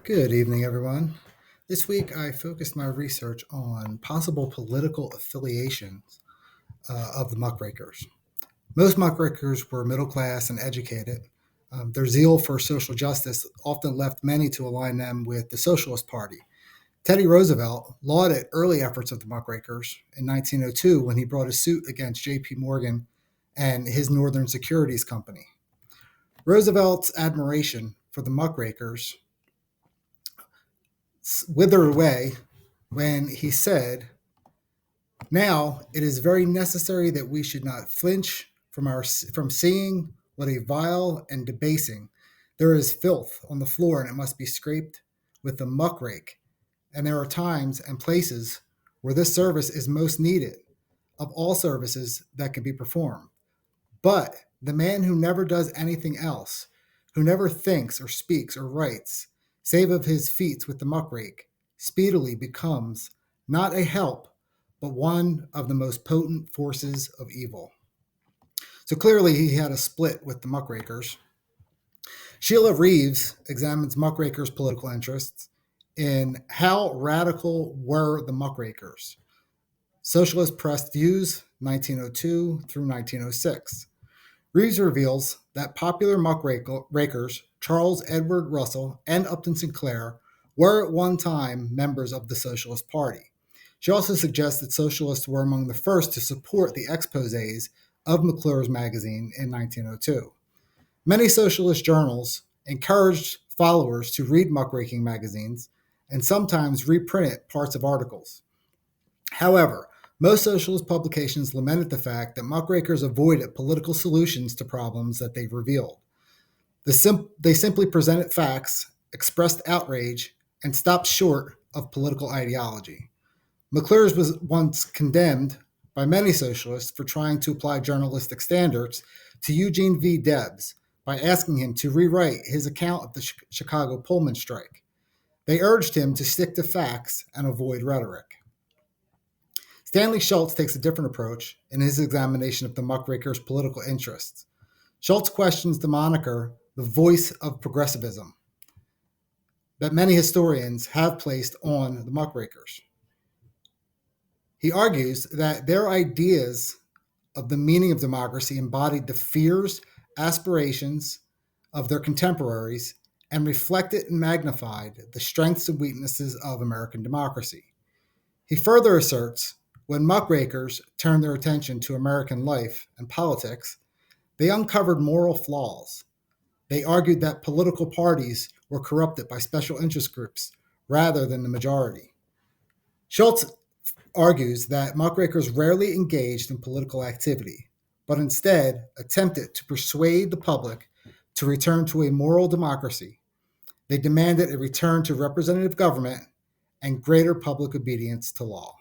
Good evening, everyone. This week I focused my research on possible political affiliations of the muckrakers. Most muckrakers were middle class and educated. Their zeal for social justice often left many to align them with the Socialist Party. Teddy Roosevelt lauded early efforts of the muckrakers in 1902 when he brought a suit against J.P. Morgan and his Northern Securities Company. Roosevelt's admiration for the muckrakers withered away when he said, "Now it is very necessary that we should not flinch from seeing what a vile and debasing there is filth on the floor, and it must be scraped with the muck rake. And there are times and places where this service is most needed of all services that can be performed. But the man who never does anything else, who never thinks or speaks or writes, save of his feats with the muckrake, speedily becomes not a help, but one of the most potent forces of evil." So clearly he had a split with the muckrakers. Sheila Reeves examines muckrakers' political interests in How Radical Were the Muckrakers? Socialist Press Views, 1902 through 1906. Reeves reveals that popular muckrakers Charles Edward Russell and Upton Sinclair were at one time members of the Socialist Party. She also suggests that socialists were among the first to support the exposés of McClure's magazine in 1902. Many socialist journals encouraged followers to read muckraking magazines and sometimes reprinted parts of articles. However, most socialist publications lamented the fact that muckrakers avoided political solutions to problems that they revealed. They simply presented facts, expressed outrage, and stopped short of political ideology. McClure's was once condemned by many socialists for trying to apply journalistic standards to Eugene V. Debs by asking him to rewrite his account of the Chicago Pullman strike. They urged him to stick to facts and avoid rhetoric. Stanley Schultz takes a different approach in his examination of the muckrakers' political interests. Schultz questions the moniker the voice of progressivism that many historians have placed on the muckrakers. He argues that their ideas of the meaning of democracy embodied the fears, aspirations of their contemporaries and reflected and magnified the strengths and weaknesses of American democracy. He further asserts when muckrakers turned their attention to American life and politics, they uncovered moral flaws. They argued that political parties were corrupted by special interest groups rather than the majority. Schultz argues that muckrakers rarely engaged in political activity, but instead attempted to persuade the public to return to a moral democracy. They demanded a return to representative government and greater public obedience to law.